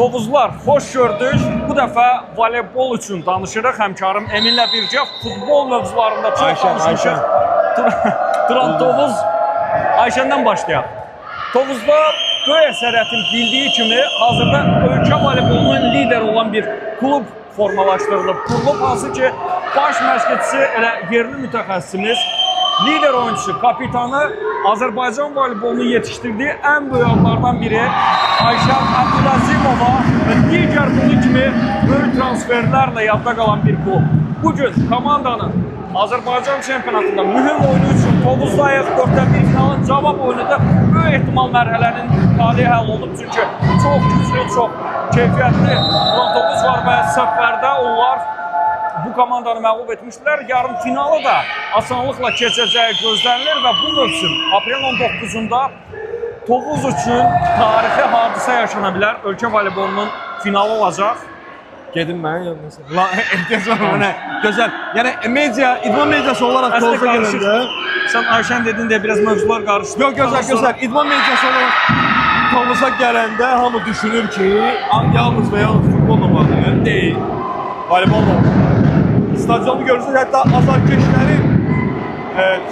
Tovuzlar, xoş gördük. Bu dəfə voleybol üçün danışırıq. Həmkarım Eminlə birgə futbol mövzularında çox danışmışıq. Turan Tovuz, Ayşəndən başlayaq. Tovuzda böyük əsəriyyətin bildiyi kimi hazırda ölkə voleybolunun lideri olan bir klub formalaşdırılıb. Kurulub hansı ki, baş məşqçisi elə yerli mütəxəssisimiz, lider oyuncusu, kapitanı Azərbaycan voleybolunu yetişdirdiyi ən böyük adlardan biri Ayşən Əbdülazimova və digər bunun kimi böyük transferlərlə yadda qalan bir klub. Bugün komandanın Azərbaycan çempionatında mühüm oyunu üçün Tovuzdayıq. 4-1 finalın cavab oyununda böyük ehtimal mərhələnin talihi həll olunub. Çünki çox güclü, çox keyfiyyətli Tovuz var və səfərdə onlar bu komandanı məğlub etmişdilər. Yarım finalı da asanlıqla keçəcəyi gözlənilir və bu mövsüm aprelin 19-unda Tovuz üçün tarixi hadisə yaşana bilər. Ölkə voleybolunun finalı olacaq. Gedim mən yalnız. La ehtiyac var mənə. Gözəl. Yəni media, idman mediası olaraq Tovuza gələndə sən Ayşən dedin deyə biraz mövzular qarışdı. Yox, gözəl. İdman mediası olaraq Tovuza gələndə hamı düşünür ki, yalnız və yalnız futbolla bağlı deyil. Voleybolla. Stadionu görürsünüz, hətta azarkeşlərin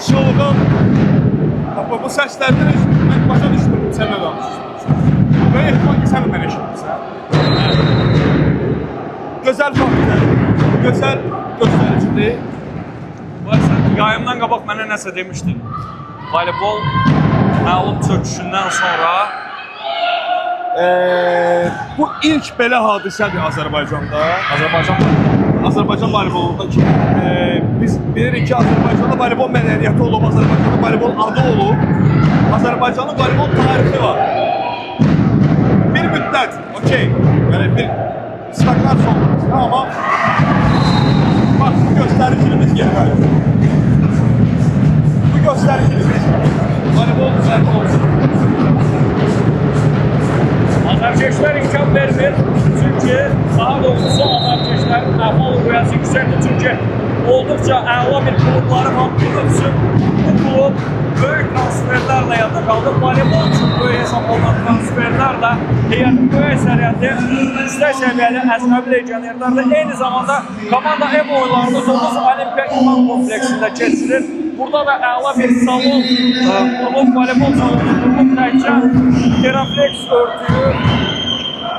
çılğın bu səslərdən mən başa düşmürüm, sən nə danışırsınız. Və ehtimal ki, sən mənə eşitmirsən. Gözəl faktdır, gözəl göstəricidir. Sən yayımdan qabaq mənə nəsə demişdin. Voleybol məğlub çöküşündən sonra bu ilk belə hadisədir Azərbaycanda. Azərbaycan voleybolunda ki, biz bilirik ki, Azərbaycanda voleybol mədəniyyəti olub, Azərbaycanda voleybol adı olub, Azərbaycanın voleybol tarixi var. Bir müddət, okey, yəni bir stagnasiya olmaz, amma bax, bu göstəricilimiz geri qayır. Bu göstəricilimiz voleybol üzərində olsun. Azarkeşlər imkan vermir. Çünki daha doğrusu azarkeşlər əhval rüyası yüksəkdir. Çünki olduqca əla bir klubları var. Bunun üçün bu klub böyük transferlərlə yadda qaldı. Voleybol üçün böyük hesab olunan transferlərlə heyətin böyük əsəriyyəti yüksək səviyyəli əcnəbi legionerlərlə eyni zamanda komanda ev oyunlarında Tovuz Olimpiya İdman kompleksində keçirir. Burada da əla bir salon qurulub, voleybol salonu qurulub, təkcə Teraflex örtüyü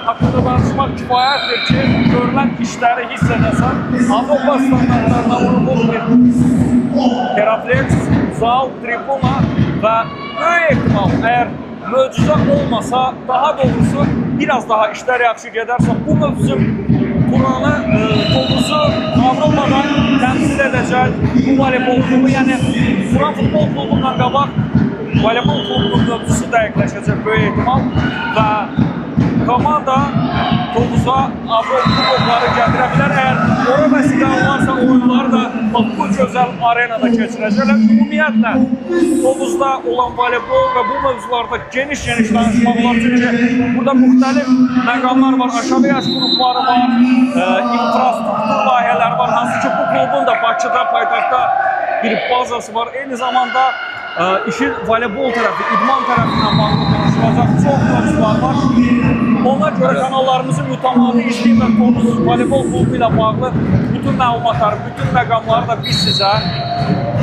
haqqında danışmaq kifayətdir ki, görülən işləri hiss edəsən, Avropa standartlarına uyğun bir Teraflex, zal, tribuna və böyük ehtimal, əgər möcüzə olmasa, daha doğrusu biraz daha işlər yaxşı gedərsə, bu mövsüm buranı, Tovuzu Avropadan təmsil edəcək bu voleybol klubu, yəni Turan futbol klubundan qabaq voleybol klubunun mövzusu dəqiqləşəcək böyük ehtimal və komanda Tovuza Avropa klubları gətirə bilər. Əgər ora vəsilə olarsa oyunları da bu gözəl arenada keçirəcəklər. Ümumiyyətlə, Tovuzda olan voleybol və bu mövzularda geniş danışmaq olar. Çünki burada müxtəlif məqamlar var, aşağı yaş qrupları var, infrastruktur layihələri var. Hansı ki, bu klubun da Bakıda, paytaxtda bir bazası var. Eyni zamanda işin voleybol tərəfi, idman tərəfindən bağlı danışılacaq çox mövzular var. Ona görə kanallarımızı mütəmadi izləyib və Tovuz voleybol klubu ilə bağlı bütün məlumatları, bütün məqamları da biz sizə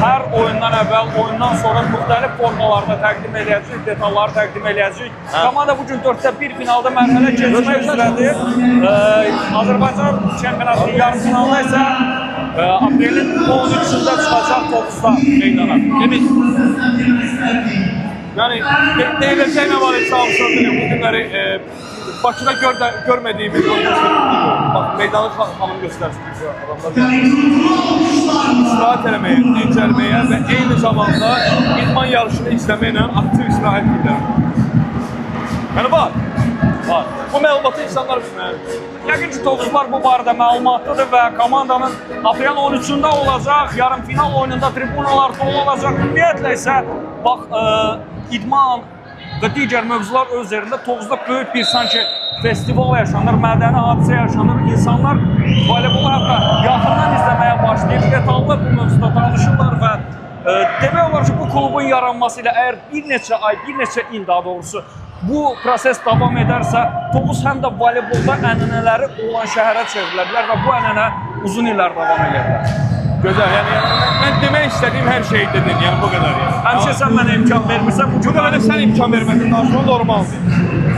hər oyundan əvvəl, oyundan sonra müxtəlif formalarda təqdim edəcəyik, detalları təqdim edəcəyik. Komanda bugün 4-1 finalda mərhələ keçmək üzrədir. Azərbaycan çempionatının yarım finalda isə aprelin 13-də çıxacaq Tovuzda meydana. Emin. Yəni, deyiləcək nə var heç almışsınız, bu günləri Bakıda görmədiyimiz meydanı xanım göstərsiniz adamlar. İstirahət eləməyə, dincəlməyə və eyni zamanda idman yarışını izləməklə aktiv istirahət edirlər. Yəni var. Bu məlumatı insanlar bilməlidir. Yəqin ki, Tovuzlar bu barədə məlumatlıdır və komandanın aprelin 13-də olacaq, yarım final oyununda tribunalar dolu olacaq. Ümumiyyətlə isə, bax, idman və digər mövzular öz yerində Tovuzda böyük bir sanki festival yaşanır, mədəni hadisə yaşanır. İnsanlar voleybolu hətta yaxından izləməyə başlayıb, detallı bu mövzuda danışırlar və demək olar ki, bu klubun yaranması ilə əgər bir neçə ay, bir neçə il daha doğrusu bu proses davam edərsə, Tovuz həm də voleybolda ənənələri olan şəhərə çevrilə bilər və bu ənənə uzun illər davam edər. Gözəl, yəni mən demək istədiyim hər şeyi dedin, yəni bu qədər. Yəni. Həmişə sən mənə imkan vermirsən, bu Bu qədər də sən imkan vermədin, daha sonra normaldır.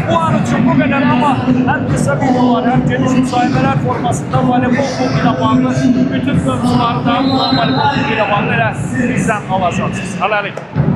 Bu an üçün bu qədər, amma həm qısa videolar, həm geniş müsahibələr formasında voleybol klubu ilə bağlı bütün mövzuları da voleybol klubu ilə bağlı elə bizdən alacaqsınız. Hələlik.